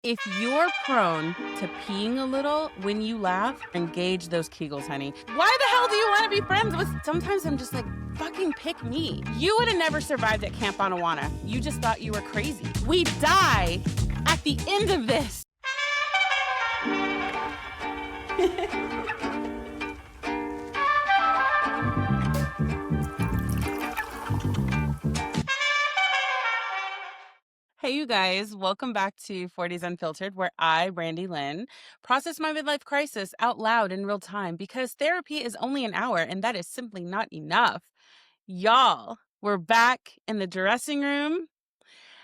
If you're prone to peeing a little when you laugh, engage those Kegels, honey. Why the hell do you want to be friends with? Sometimes I'm just like, fucking pick me. You would have never survived at Camp Anawanna. You just thought you were crazy. We die at the end of this. Hey, you guys, welcome back to Forties Unfiltered, where I, Brandy Lynn, process my midlife crisis out loud in real time because therapy is only an hour and that is simply not enough. Y'all, we're back in the dressing room.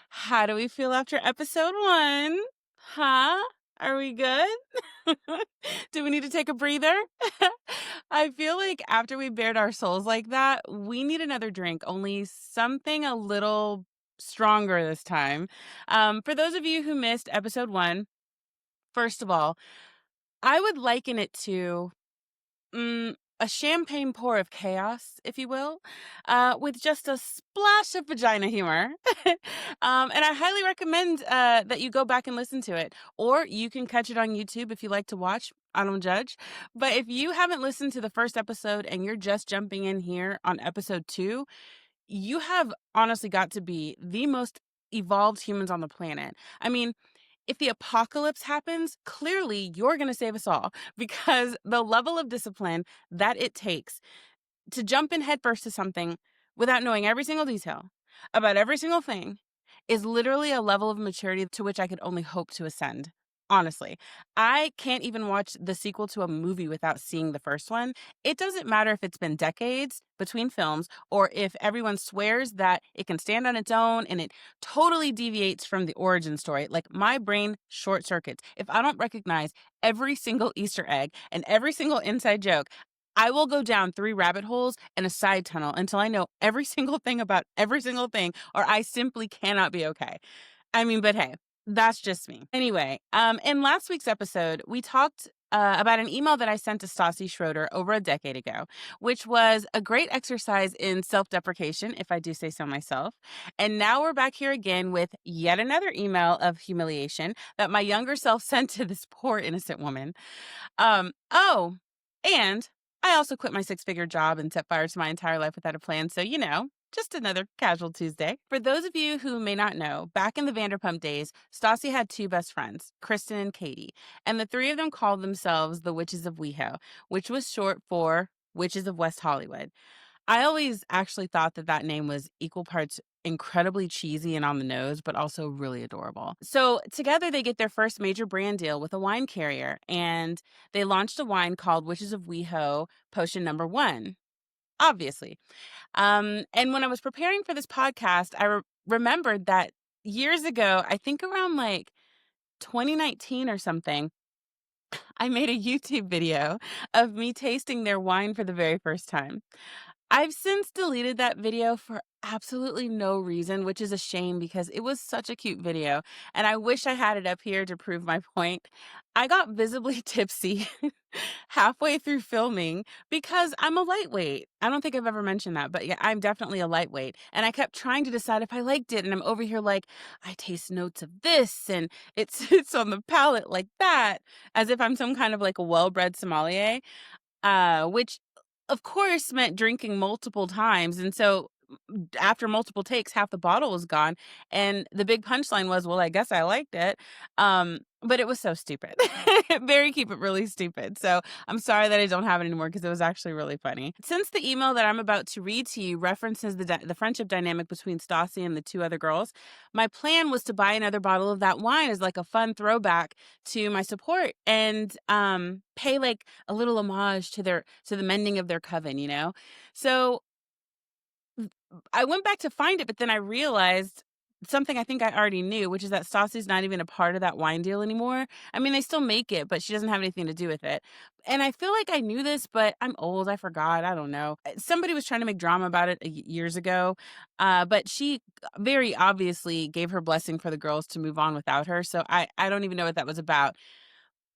How do we feel after episode 1? Huh? Are we good? Do we need to take a breather? I feel like after we bared our souls like that, we need another drink, only something a little stronger this time. For those of you who missed episode 1, first of all, I would liken it to a champagne pour of chaos, if you will, with just a splash of vagina humor. And I highly recommend that you go back and listen to it. Or you can catch it on YouTube if you like to watch. I don't judge. But if you haven't listened to the first episode and you're just jumping in here on episode 2, you have honestly got to be the most evolved humans on the planet. I mean, if the apocalypse happens, clearly you're going to save us all because the level of discipline that it takes to jump in headfirst to something without knowing every single detail about every single thing is literally a level of maturity to which I could only hope to ascend. Honestly, I can't even watch the sequel to a movie without seeing the first one. It doesn't matter if it's been decades between films or if everyone swears that it can stand on its own and it totally deviates from the origin story. Like my brain short circuits. If I don't recognize every single Easter egg and every single inside joke, I will go down 3 rabbit holes and a side tunnel until I know every single thing about every single thing, or I simply cannot be okay. I mean, but hey, that's just me. Anyway, in last week's episode, we talked about an email that I sent to Stassi Schroeder over a decade ago, which was a great exercise in self-deprecation, if I do say so myself. And now we're back here again with yet another email of humiliation that my younger self sent to this poor innocent woman. Oh, and I also quit my 6-figure job and set fire to my entire life without a plan. So, just another casual Tuesday. For those of you who may not know, back in the Vanderpump days, Stassi had 2 best friends, Kristen and Katie, and the 3 of them called themselves the Witches of WeHo, which was short for Witches of West Hollywood. I always actually thought that that name was equal parts incredibly cheesy and on the nose, but also really adorable. So together they get their first major brand deal with a wine carrier, and they launched a wine called Witches of WeHo Potion Number 1, obviously. And when I was preparing for this podcast, I remembered that years ago, I think around like 2019 or something, I made a YouTube video of me tasting their wine for the very first time. I've since deleted that video for absolutely no reason, which is a shame because it was such a cute video. And I wish I had it up here to prove my point. I got visibly tipsy halfway through filming because I'm a lightweight. I don't think I've ever mentioned that, but yeah, I'm definitely a lightweight. And I kept trying to decide if I liked it. And I'm over here like, I taste notes of this and it sits on the palate like that, as if I'm some kind of like a well-bred sommelier, which of course meant drinking multiple times. And so after multiple takes, half the bottle was gone. And the big punchline was, well, I guess I liked it. But it was so stupid. Very keep it really stupid. So I'm sorry that I don't have it anymore because it was actually really funny. Since the email that I'm about to read to you references the friendship dynamic between Stassi and the 2 other girls, my plan was to buy another bottle of that wine as like a fun throwback to my support and pay like a little homage to the mending of their coven. So I went back to find it, but then I realized something I think I already knew, which is that Stassi's not even a part of that wine deal anymore. I mean, they still make it, but she doesn't have anything to do with it. And I feel like I knew this, but I'm old. I forgot. I don't know. Somebody was trying to make drama about it years ago, but she very obviously gave her blessing for the girls to move on without her. So I don't even know what that was about.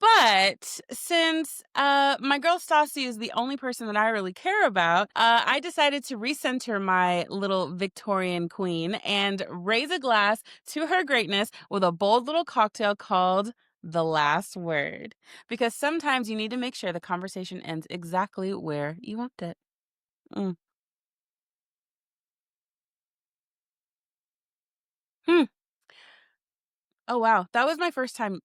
But since my girl Stassi is the only person that I really care about, I decided to recenter my little Victorian queen and raise a glass to her greatness with a bold little cocktail called the last word. Because sometimes you need to make sure the conversation ends exactly where you want it. Mm. Hmm. Oh, wow. That was my first time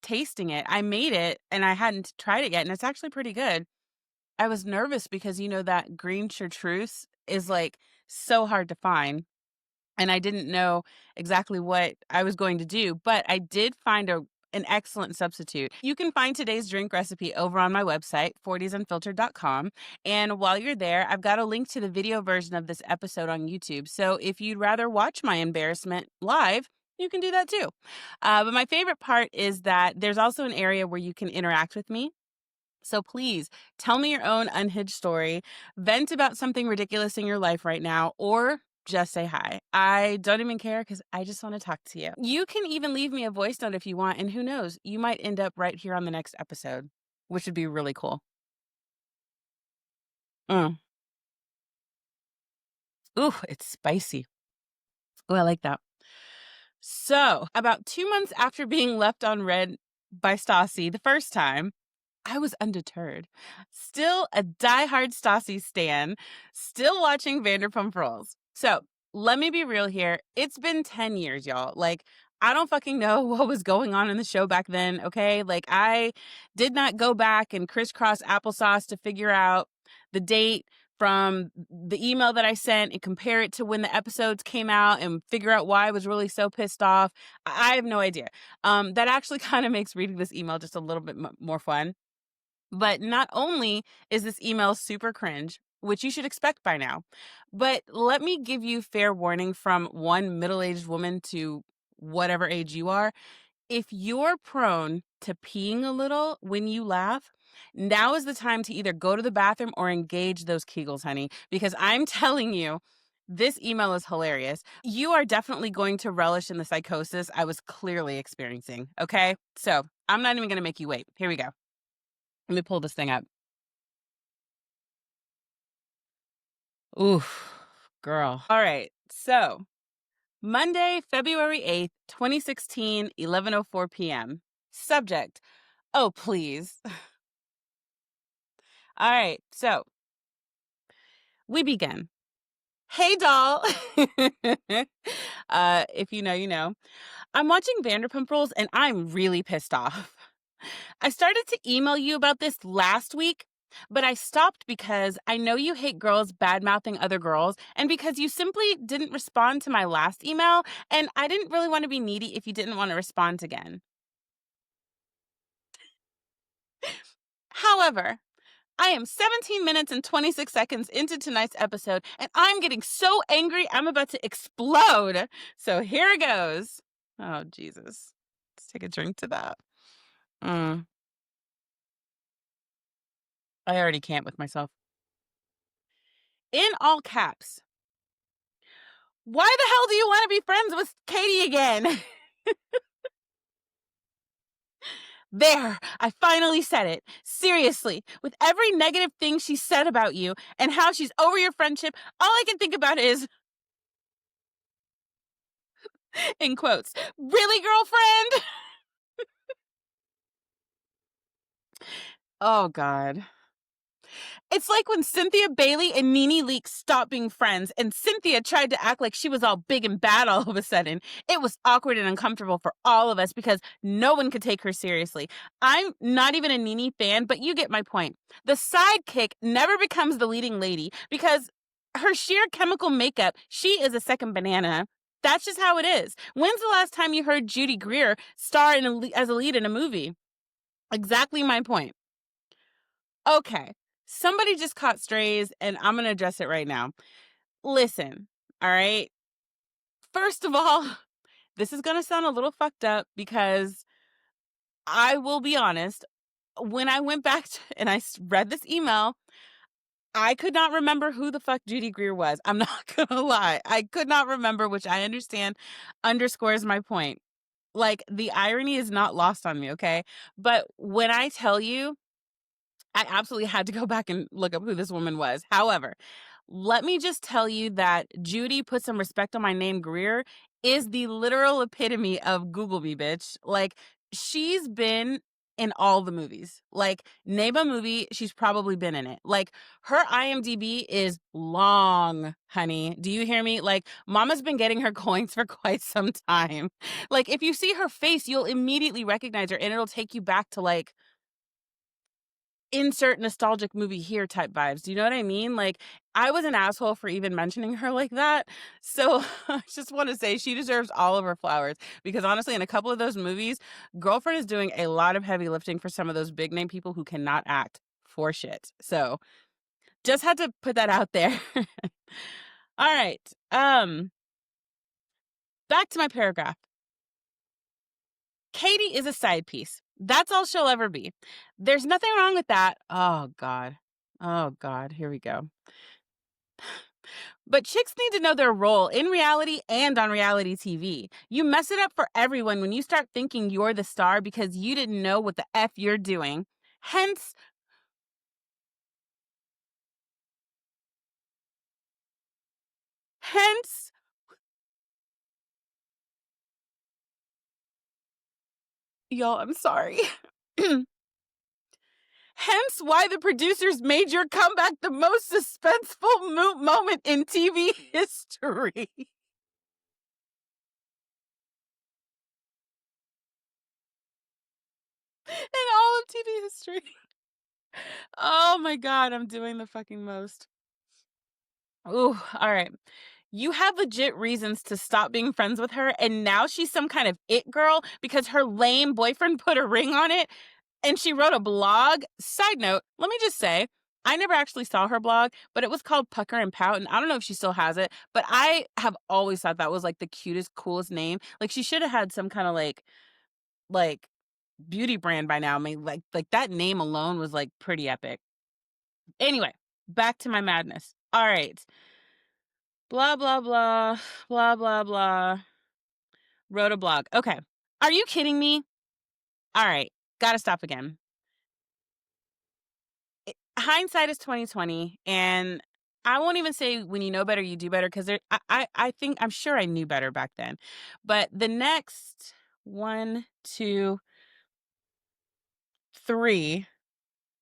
tasting it. I made it and I hadn't tried it yet, and it's actually pretty good. I was nervous because, that green chartreuse is, like, so hard to find, and I didn't know exactly what I was going to do, but I did find an excellent substitute. You can find today's drink recipe over on my website, fortiesunfiltered.com, and while you're there, I've got a link to the video version of this episode on YouTube, so if you'd rather watch my embarrassment live, you can do that too. But my favorite part is that there's also an area where you can interact with me. So please tell me your own unhinged story, vent about something ridiculous in your life right now, or just say hi. I don't even care because I just want to talk to you. You can even leave me a voice note if you want, and who knows, you might end up right here on the next episode, which would be really cool. Mm. Ooh, it's spicy. Oh, I like that. So, about 2 months after being left on red by Stassi the first time, I was undeterred. Still a diehard Stassi stan, still watching Vanderpump Rules. So let me be real here. It's been 10 years, y'all. Like, I don't fucking know what was going on in the show back then, okay? Like, I did not go back and crisscross applesauce to figure out the date from the email that I sent and compare it to when the episodes came out and figure out why I was really so pissed off. I have no idea. That actually kind of makes reading this email just a little bit more fun. But not only is this email super cringe, which you should expect by now, but let me give you fair warning from one middle aged woman to whatever age you are. If you're prone to peeing a little when you laugh, now is the time to either go to the bathroom or engage those Kegels, honey, because I'm telling you, this email is hilarious. You are definitely going to relish in the psychosis I was clearly experiencing. Okay. So I'm not even going to make you wait. Here we go. Let me pull this thing up. Oof, girl. All right. So, Monday, February 8th, 2016, 11:04 p.m. Subject: Oh, please. All right. So, we begin. Hey, doll. If you know, you know. I'm watching Vanderpump Rules and I'm really pissed off. I started to email you about this last week, but I stopped because I know you hate girls bad mouthing other girls, and because you simply didn't respond to my last email, and I didn't really want to be needy if you didn't want to respond again. However, I am 17 minutes and 26 seconds into tonight's episode, and I'm getting so angry I'm about to explode. So here it goes. Oh, Jesus. Let's take a drink to that. Mm, I already can't with myself. In all caps, why the hell do you want to be friends with Katie again? There, I finally said it. Seriously, with every negative thing she said about you and how she's over your friendship, all I can think about is, in quotes, really, girlfriend? Oh, God. It's like when Cynthia Bailey and Nene Leakes stopped being friends, and Cynthia tried to act like she was all big and bad all of a sudden. It was awkward and uncomfortable for all of us because no one could take her seriously. I'm not even a Nene fan, but you get my point. The sidekick never becomes the leading lady because her sheer chemical makeup, she is a second banana. That's just how it is. When's the last time you heard Judy Greer star as a lead in a movie? Exactly my point. Okay, somebody just caught strays, and I'm going to address it right now. Listen, all right? First of all, this is going to sound a little fucked up because I will be honest. When I went back and I read this email, I could not remember who the fuck Judy Greer was. I'm not going to lie. I could not remember, which I understand underscores my point. Like, the irony is not lost on me, okay? But when I tell you, I absolutely had to go back and look up who this woman was. However, let me just tell you that Judy put some respect on my name Greer is the literal epitome of Google me, bitch. Like, she's been in all the movies. Like, name a movie, she's probably been in it. Like, her IMDb is long, honey. Do you hear me? Like, Mama's been getting her coins for quite some time. Like, if you see her face, you'll immediately recognize her and it'll take you back to like insert nostalgic movie here type vibes. Do you know what I mean? Like, I was an asshole for even mentioning her like that. So I just want to say she deserves all of her flowers because honestly, in a couple of those movies, Girlfriend is doing a lot of heavy lifting for some of those big name people who cannot act for shit. So just had to put that out there. All right. Back to my paragraph. Katie is a side piece. That's all she'll ever be. There's nothing wrong with that. Oh, God. Oh, God. Here we go. But chicks need to know their role in reality and on reality TV. You mess it up for everyone when you start thinking you're the star because you didn't know what the F you're doing. Hence, hence, y'all, I'm sorry. Hence why the producers made your comeback the most suspenseful moment in TV history. In all of TV history. Oh my God, I'm doing the fucking most. Ooh, all right. You had legit reasons to stop being friends with her, and now she's some kind of it girl because her lame boyfriend put a ring on it and she wrote a blog. Side note, let me just say, I never actually saw her blog, but it was called Pucker and Pout, and I don't know if she still has it, but I have always thought that was like the cutest, coolest name. Like she should have had some kind of like beauty brand by now. I mean, like that name alone was like pretty epic. Anyway, back to my madness. All right. Blah blah blah blah blah blah. Wrote a blog. Okay. Are you kidding me? All right. Gotta stop again. Hindsight is 2020, and I won't even say when you know better, you do better because I think I'm sure I knew better back then. But the next one, two, three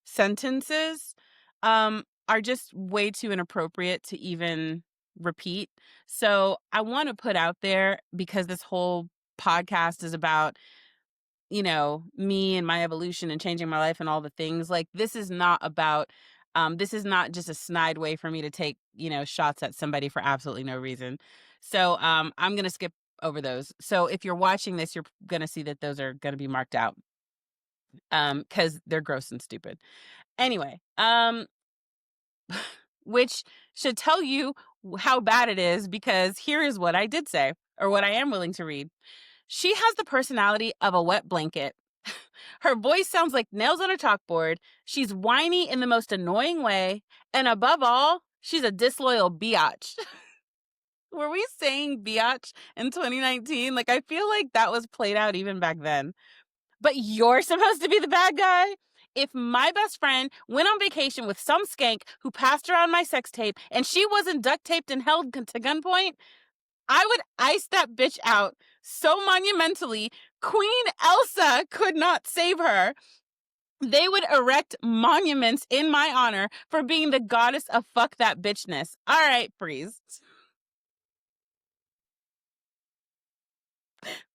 sentences are just way too inappropriate to even repeat. So I want to put out there because this whole podcast is about me and my evolution and changing my life and all the things. Like this is not about this is not just a snide way for me to take, shots at somebody for absolutely no reason. So I'm going to skip over those. So if you're watching this, you're going to see that those are going to be marked out cuz they're gross and stupid. Anyway, which should tell you how bad it is because here is what I did say or what I am willing to read. She has the personality of a wet blanket. Her voice sounds like nails on a chalkboard. She's whiny in the most annoying way. And above all, she's a disloyal biatch. Were we saying biatch in 2019? Like, I feel like that was played out even back then. But you're supposed to be the bad guy? If my best friend went on vacation with some skank who passed around my sex tape and she wasn't duct taped and held to gunpoint, I would ice that bitch out so monumentally, Queen Elsa could not save her. They would erect monuments in my honor for being the goddess of fuck that bitchness. All right, freeze.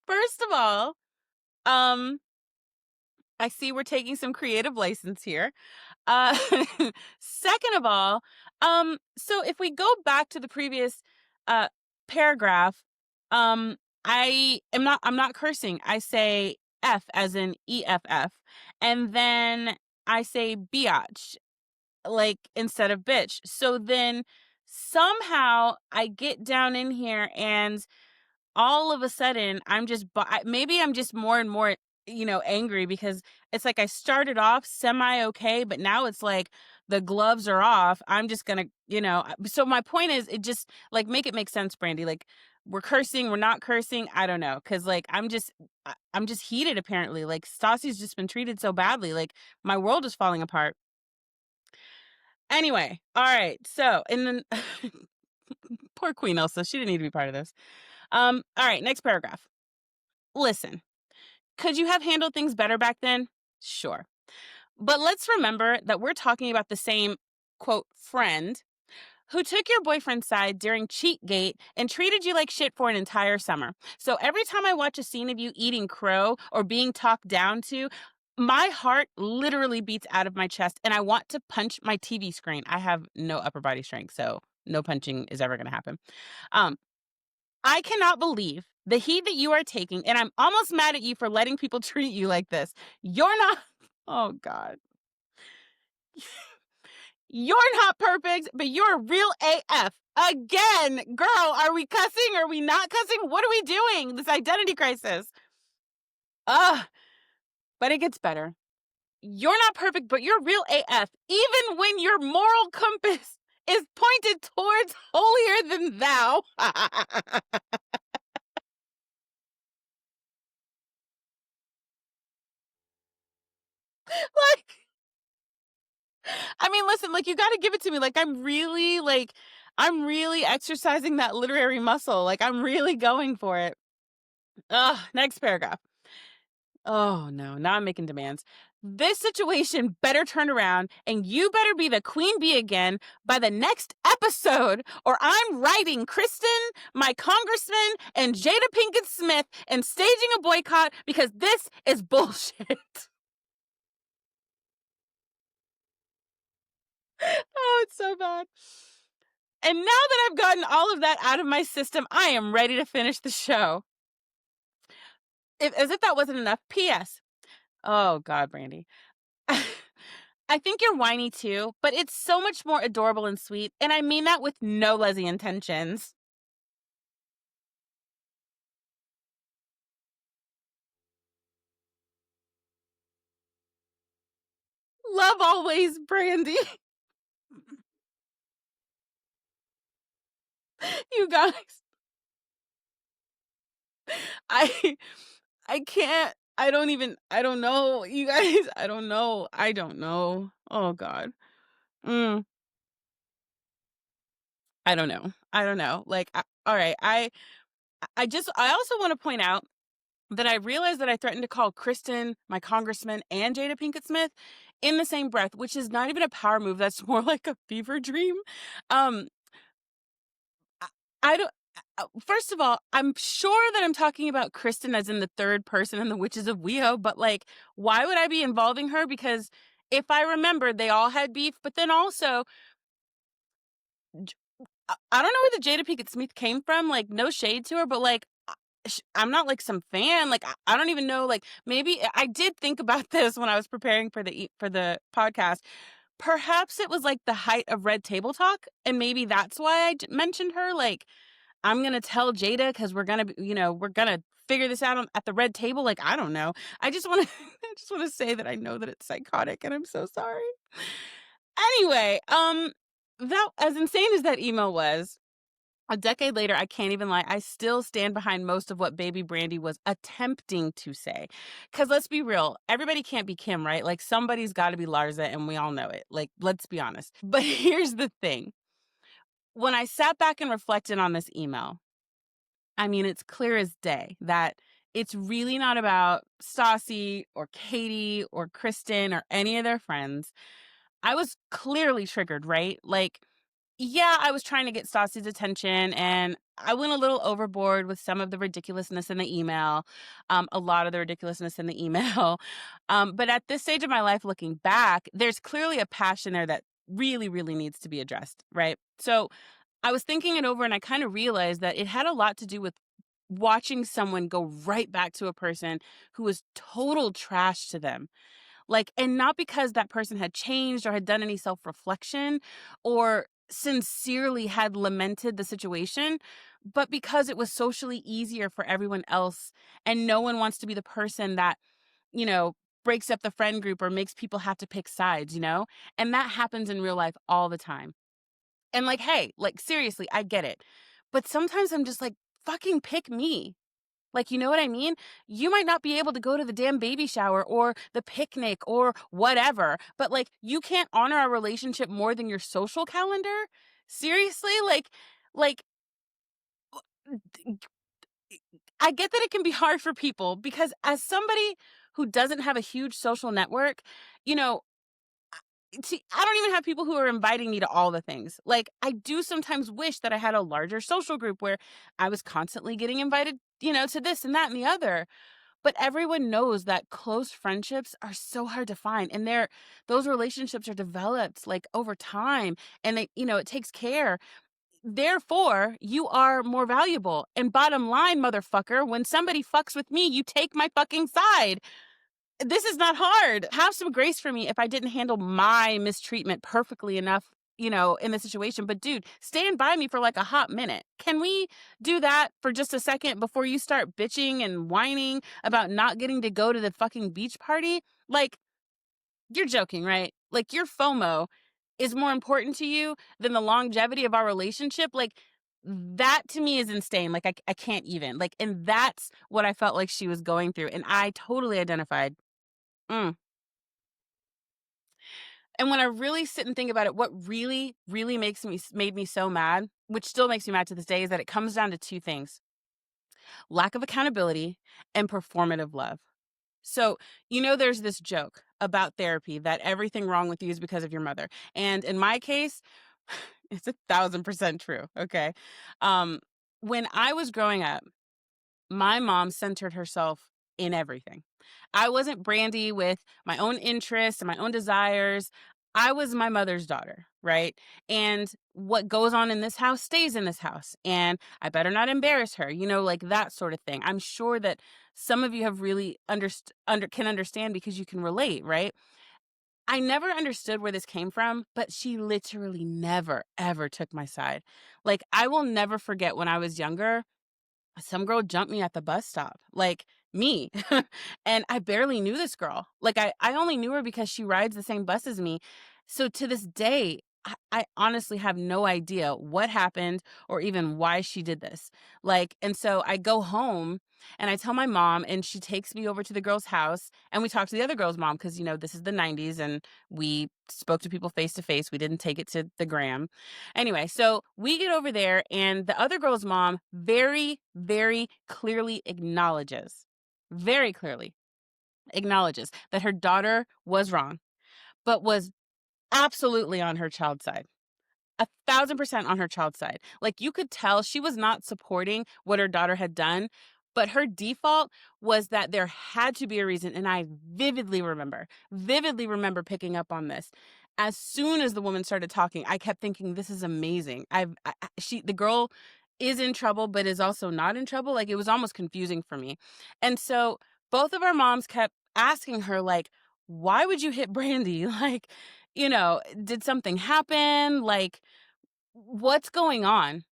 First of all, um, I see we're taking some creative license here. Uh, second of all, so if we go back to the previous uh paragraph, um, I'm not cursing. I say F as in EFF, and then I say biatch like instead of bitch. So then somehow I get down in here and all of a sudden maybe I'm just more and more angry because it's like I started off semi okay, but now it's like the gloves are off. I'm just gonna so my point is it just like make it make sense, Brandy. Like we're cursing, we're not cursing. I don't know. Cause like I'm just heated apparently. Like Stassi's just been treated so badly. Like my world is falling apart. Anyway, all right. So and then poor Queen Elsa, she didn't need to be part of this. All right, next paragraph. Listen, could you have handled things better back then? Sure. But let's remember that we're talking about the same, quote, friend who took your boyfriend's side during Cheatgate and treated you like shit for an entire summer. So every time I watch a scene of you eating crow or being talked down to, my heart literally beats out of my chest and I want to punch my TV screen. I have no upper body strength, so no punching is ever going to happen. Um, I cannot believe the heat that you are taking, and I'm almost mad at you for letting people treat you like this. You're not, oh God. You're not perfect, but you're real AF. Again, girl, are we cussing? Are we not cussing? What are we doing? This identity crisis. Ugh, but it gets better. You're not perfect, but you're real AF. Even when your moral compass is pointed towards holier than thou. Like, I mean, listen, like, you got to give it to me. I'm really exercising that literary muscle. Like, I'm really going for it. Ugh, next paragraph. Oh no, now I'm making demands. This situation better turn around and you better be the queen bee again by the next episode, or I'm writing Kristen, my congressman, and Jada Pinkett Smith and staging a boycott because this is bullshit. Oh, it's so bad. And now that I've gotten all of that out of my system, I am ready to finish the show. As if that wasn't enough. P.S. Oh, God, Brandy. I think you're whiny too, but it's so much more adorable and sweet. And I mean that with no lesbian intentions. Love always, Brandy. You guys, I I can't. I don't know. You guys, I don't know. I don't know. Oh God. Mm, I don't know. I don't know. All right. I also want to point out that I realized that I threatened to call Kristen, my congressman, and Jada Pinkett Smith in the same breath, which is not even a power move. That's more like a fever dream. Um, I, I don't. First of all, I'm sure that I'm talking about Kristen as in the third person in the Witches of WeHo, but like, why would I be involving her? Because if I remember, they all had beef, but then also, J- I don't know where the Jada Pinkett Smith came from. Like, no shade to her, but like, I'm not like some fan. Like I don't even know. Like maybe I did think about this when I was preparing for the podcast. Perhaps it was like the height of red table talk, and maybe that's why I mentioned her. Like I'm gonna tell Jada because we're gonna figure this out at the red table. Like I don't know. I just want to I just want to say that I know that it's psychotic, and I'm so sorry. Anyway, that as insane as that email was, a decade later, I can't even lie, I still stand behind most of what Baby Brandy was attempting to say. Because let's be real, everybody can't be Kim, right? Like somebody's got to be Larsa, and we all know it. Like, let's be honest. But here's the thing. When I sat back and reflected on this email, I mean, it's clear as day that it's really not about Stassi or Katie or Kristen or any of their friends. I was clearly triggered, right? Like, yeah, I was trying to get Stassi's attention and I went a little overboard with some of the ridiculousness in the email, a lot of the ridiculousness in the email. But at this stage of my life, looking back, there's clearly a passion there that really, really needs to be addressed, right? So I was thinking it over and I kind of realized that it had a lot to do with watching someone go right back to a person who was total trash to them, like, and not because that person had changed or had done any self-reflection or sincerely had lamented the situation, but because it was socially easier for everyone else. And no one wants to be the person that, you know, breaks up the friend group or makes people have to pick sides, you know? And that happens in real life all the time. And like, hey, like seriously, I get it. But sometimes I'm just like, fucking pick me. Like, you know what I mean? You might not be able to go to the damn baby shower or the picnic or whatever, but like, you can't honor our relationship more than your social calendar? Seriously? Like, I get that it can be hard for people because as somebody who doesn't have a huge social network, you know, see, I don't even have people who are inviting me to all the things. Like, I do sometimes wish that I had a larger social group where I was constantly getting invited, to this and that and the other. But everyone knows that close friendships are so hard to find, and those relationships are developed like over time, and it takes care. Therefore, you are more valuable. And bottom line, motherfucker, when somebody fucks with me, you take my fucking side. This is not hard. Have some grace for me if I didn't handle my mistreatment perfectly enough, in the situation. But dude, stand by me for like a hot minute. Can we do that for just a second before you start bitching and whining about not getting to go to the fucking beach party? Like, you're joking, right? Like, your FOMO is more important to you than the longevity of our relationship. Like, that to me is insane. Like, I can't even. Like, and that's what I felt like she was going through. And I totally identified. Mm. And when I really sit and think about it, what really, really made me so mad, which still makes me mad to this day, is that it comes down to two things: lack of accountability and performative love. So, there's this joke about therapy that everything wrong with you is because of your mother. And in my case, it's 1,000% true. Okay. Um, when I was growing up, my mom centered herself in everything. I wasn't Brandy with my own interests and my own desires. I was my mother's daughter, right? And what goes on in this house stays in this house. And I better not embarrass her, like that sort of thing. I'm sure that some of you have really can understand because you can relate, right? I never understood where this came from, but she literally never, ever took my side. Like, I will never forget when I was younger, some girl jumped me at the bus stop, like me. And I barely knew this girl. Like, I only knew her because she rides the same bus as me. So to this day, I honestly have no idea what happened or even why she did this. Like, and so I go home and I tell my mom, and she takes me over to the girl's house and we talk to the other girl's mom because, this is the 90s and we spoke to people face to face. We didn't take it to the gram. Anyway, so we get over there, and the other girl's mom very, very clearly very clearly acknowledges that her daughter was wrong, but was absolutely on her child's side. 1,000% on her child's side. Like, you could tell she was not supporting what her daughter had done, but her default was that there had to be a reason. And I vividly remember picking up on this. As soon as the woman started talking, I kept thinking, this is amazing. The girl is in trouble, but is also not in trouble. Like, it was almost confusing for me. And so both of our moms kept asking her, like, why would you hit Brandy? Like, did something happen? Like, what's going on?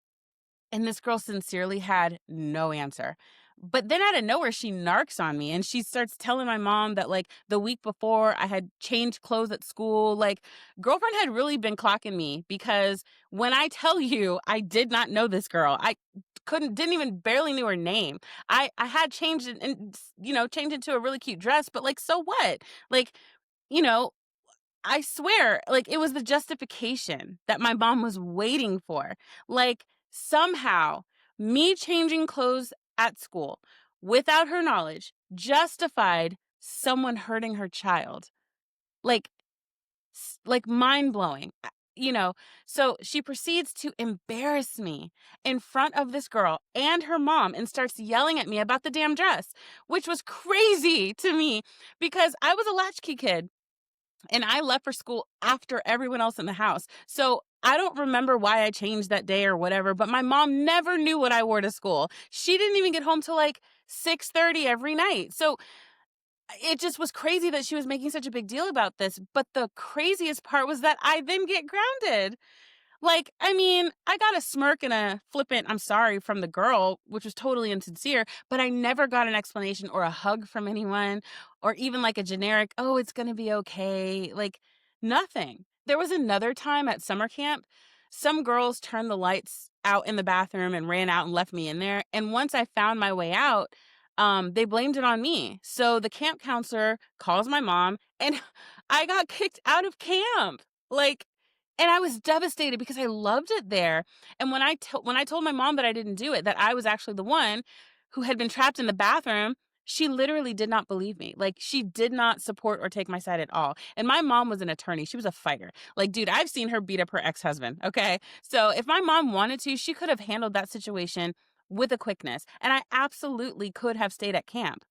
And this girl sincerely had no answer. But then out of nowhere, she narcs on me and she starts telling my mom that, like, the week before I had changed clothes at school. Like, girlfriend had really been clocking me because when I tell you, I did not know this girl. I didn't even barely knew her name. I had changed it and, changed into a really cute dress, but like, so what? Like, you know, I swear, like, it was the justification that my mom was waiting for. Like, somehow, me changing clothes at school without her knowledge justified someone hurting her child. Like, like, mind blowing. So she proceeds to embarrass me in front of this girl and her mom and starts yelling at me about the damn dress, which was crazy to me because I was a latchkey kid. And I left for school after everyone else in the house. So I don't remember why I changed that day or whatever, but my mom never knew what I wore to school. She didn't even get home till like 6:30 every night. So it just was crazy that she was making such a big deal about this. But the craziest part was that I then get grounded. Like, I mean, I got a smirk and a flippant "I'm sorry" from the girl, which was totally insincere, but I never got an explanation or a hug from anyone or even like a generic, "Oh, it's going to be okay." Like, nothing. There was another time at summer camp, some girls turned the lights out in the bathroom and ran out and left me in there. And once I found my way out, they blamed it on me. So the camp counselor calls my mom, and I got kicked out of camp. Like, and I was devastated because I loved it there. And when I told my mom that I didn't do it, that I was actually the one who had been trapped in the bathroom, she literally did not believe me. Like, she did not support or take my side at all. And my mom was an attorney. She was a fighter. Like, dude, I've seen her beat up her ex-husband, okay? So if my mom wanted to, she could have handled that situation with a quickness. And I absolutely could have stayed at camp.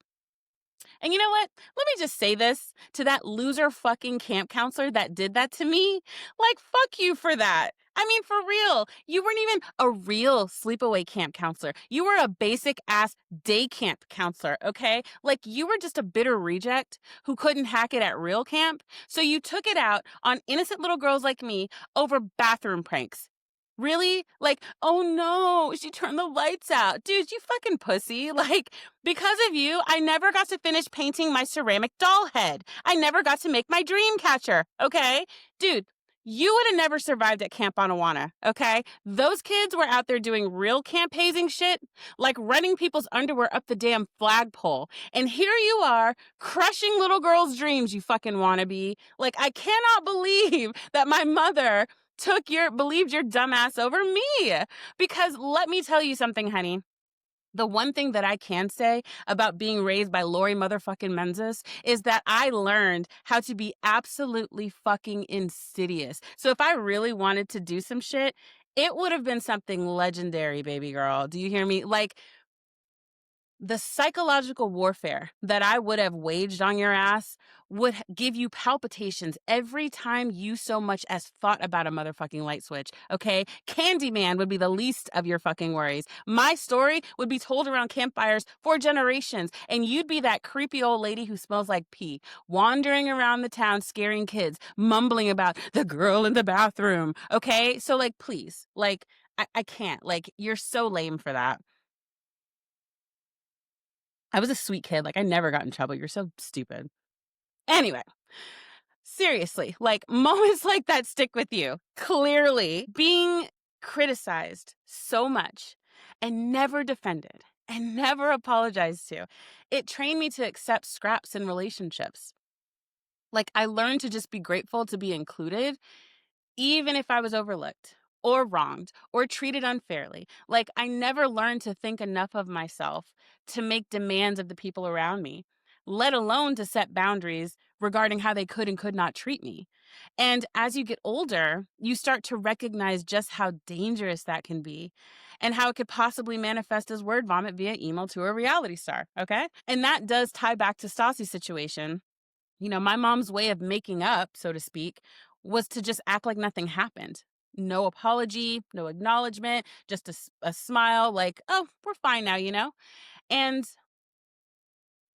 And you know what? Let me just say this to that loser fucking camp counselor that did that to me. Like, fuck you for that. I mean, for real. You weren't even a real sleepaway camp counselor. You were a basic ass day camp counselor, okay? Like, you were just a bitter reject who couldn't hack it at real camp. So you took it out on innocent little girls like me over bathroom pranks. Really? Like, oh no, she turned the lights out. Dude, you fucking pussy. Like, because of you, I never got to finish painting my ceramic doll head. I never got to make my dream catcher, okay? Dude, you would have never survived at Camp Anawanna, okay? Those kids were out there doing real camp hazing shit, like running people's underwear up the damn flagpole. And here you are, crushing little girls' dreams, you fucking wannabe. Like, I cannot believe that my mother believed your dumbass over me. Because let me tell you something, honey. The one thing that I can say about being raised by Lori motherfucking Menzies is that I learned how to be absolutely fucking insidious. So if I really wanted to do some shit, it would have been something legendary, baby girl. Do you hear me? Like, the psychological warfare that I would have waged on your ass would give you palpitations every time you so much as thought about a motherfucking light switch, okay? Candyman would be the least of your fucking worries. My story would be told around campfires for generations, and you'd be that creepy old lady who smells like pee, wandering around the town scaring kids, mumbling about the girl in the bathroom, okay? So, like, please, like, I can't. Like, you're so lame for that. I was a sweet kid, like, I never got in trouble, you're so stupid. Anyway, seriously, like, moments like that stick with you. Clearly, being criticized so much and never defended and never apologized to, it trained me to accept scraps in relationships. Like, I learned to just be grateful to be included even if I was overlooked or wronged or treated unfairly. Like, I never learned to think enough of myself to make demands of the people around me, let alone to set boundaries regarding how they could and could not treat me. And as you get older, you start to recognize just how dangerous that can be and how it could possibly manifest as word vomit via email to a reality star. Okay. And that does tie back to Stassi's situation. You know, my mom's way of making up, so to speak, was to just act like nothing happened. No apology, no acknowledgement, just a smile like, oh, we're fine now, you know? And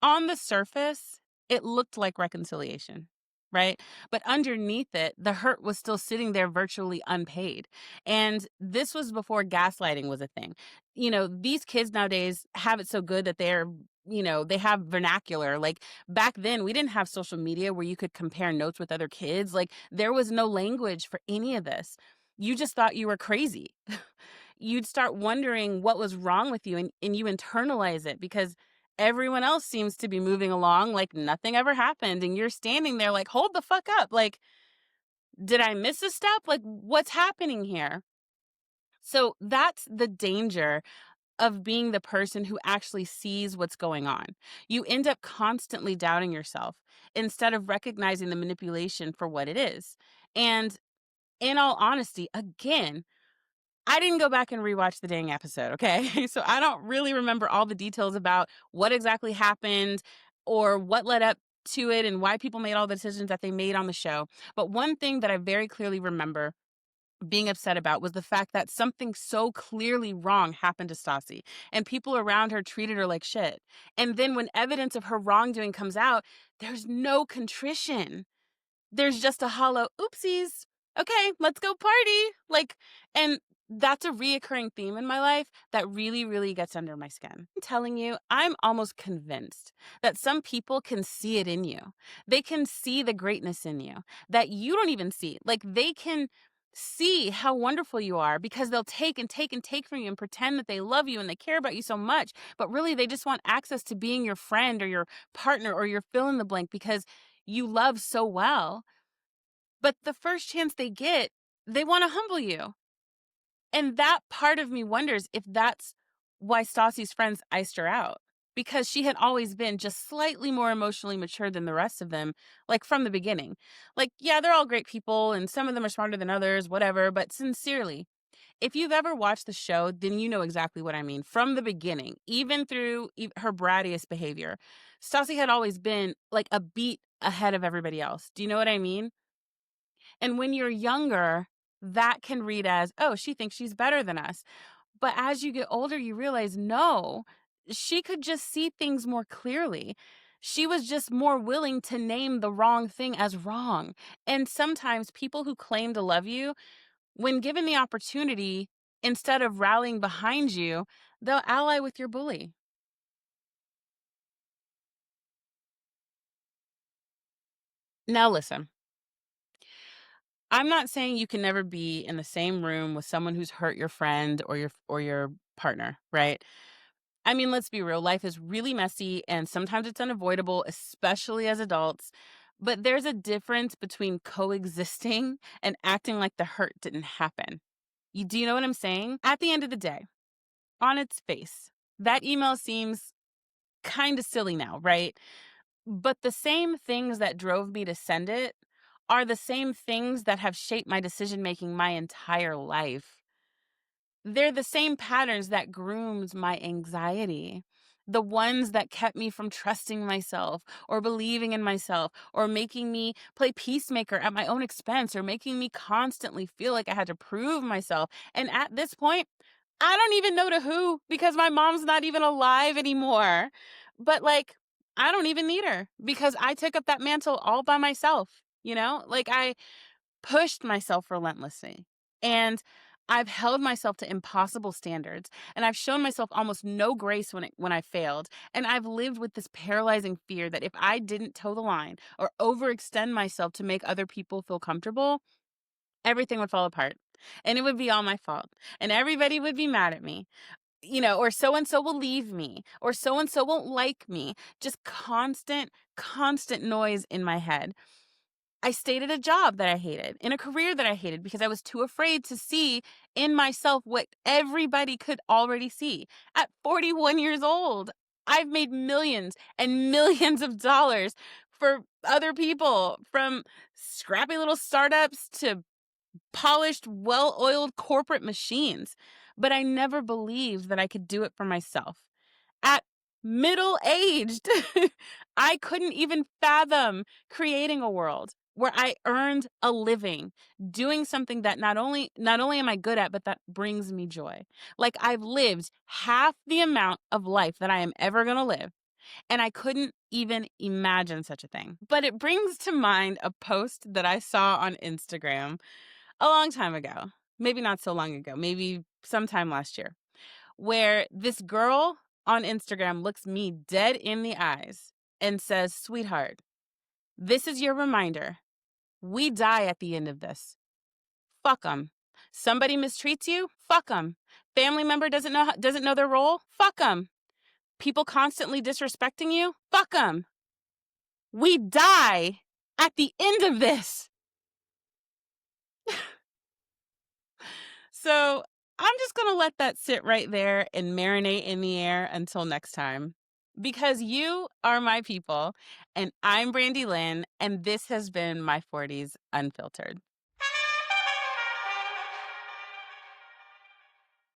on the surface, it looked like reconciliation, right? But underneath it, the hurt was still sitting there virtually unpaid. And this was before gaslighting was a thing. You know, these kids nowadays have it so good that they have vernacular. Like, back then, we didn't have social media where you could compare notes with other kids. Like, there was no language for any of this. You just thought you were crazy. You'd start wondering what was wrong with you, and you internalize it because everyone else seems to be moving along like nothing ever happened. And you're standing there like, hold the fuck up. Like, did I miss a step? Like, what's happening here? So that's the danger of being the person who actually sees what's going on. You end up constantly doubting yourself instead of recognizing the manipulation for what it is. And in all honesty, again, I didn't go back and rewatch the dang episode, okay? So I don't really remember all the details about what exactly happened or what led up to it and why people made all the decisions that they made on the show. But one thing that I very clearly remember being upset about was the fact that something so clearly wrong happened to Stassi and people around her treated her like shit. And then when evidence of her wrongdoing comes out, there's no contrition. There's just a hollow oopsies. Okay, let's go party. Like, and that's a reoccurring theme in my life that really, really gets under my skin. I'm telling you, I'm almost convinced that some people can see it in you. They can see the greatness in you that you don't even see. Like, they can see how wonderful you are because they'll take and take and take from you and pretend that they love you and they care about you so much. But really, they just want access to being your friend or your partner or your fill in the blank because you love so well. But the first chance they get, they want to humble you. And that part of me wonders if that's why Stassi's friends iced her out. Because she had always been just slightly more emotionally mature than the rest of them, like from the beginning. Like, yeah, they're all great people and some of them are smarter than others, whatever. But sincerely, if you've ever watched the show, then you know exactly what I mean. From the beginning, even through her brattiest behavior, Stassi had always been like a beat ahead of everybody else. Do you know what I mean? And when you're younger, that can read as, oh, she thinks she's better than us. But as you get older, you realize, no, she could just see things more clearly. She was just more willing to name the wrong thing as wrong. And sometimes people who claim to love you, when given the opportunity, instead of rallying behind you, they'll ally with your bully. Now, listen, I'm not saying you can never be in the same room with someone who's hurt your friend or your partner, right? I mean, let's be real. Life is really messy and sometimes it's unavoidable, especially as adults. But there's a difference between coexisting and acting like the hurt didn't happen. Do you know what I'm saying? At the end of the day, on its face, that email seems kind of silly now, right? But the same things that drove me to send it are the same things that have shaped my decision making my entire life. They're the same patterns that groomed my anxiety. The ones that kept me from trusting myself or believing in myself or making me play peacemaker at my own expense or making me constantly feel like I had to prove myself. And at this point, I don't even know to who because my mom's not even alive anymore. But like, I don't even need her because I took up that mantle all by myself. Like I pushed myself relentlessly. And I've held myself to impossible standards and I've shown myself almost no grace when I failed. And I've lived with this paralyzing fear that if I didn't toe the line or overextend myself to make other people feel comfortable, everything would fall apart. And it would be all my fault. And everybody would be mad at me, or so and so will leave me, or so and so won't like me. Just constant, constant noise in my head. I stayed at a job that I hated, in a career that I hated because I was too afraid to see in myself what everybody could already see. At 41 years old, I've made millions and millions of dollars for other people, from scrappy little startups to polished, well oiled corporate machines. But I never believed that I could do it for myself. At middle aged, I couldn't even fathom creating a world where I earned a living doing something that not only am I good at, but that brings me joy. Like I've lived half the amount of life that I am ever going to live. And I couldn't even imagine such a thing. But it brings to mind a post that I saw on Instagram a long time ago. Maybe not so long ago, maybe sometime last year, where this girl on Instagram looks me dead in the eyes and says, "Sweetheart, this is your reminder. We die at the end of this. Fuck them. Somebody mistreats you? Fuck them. Family member doesn't know their role? Fuck them. People constantly disrespecting you? Fuck them. We die at the end of this." So I'm just going to let that sit right there and marinate in the air until next time. Because you are my people, and I'm Brandy Lynn, and this has been my 40s Unfiltered.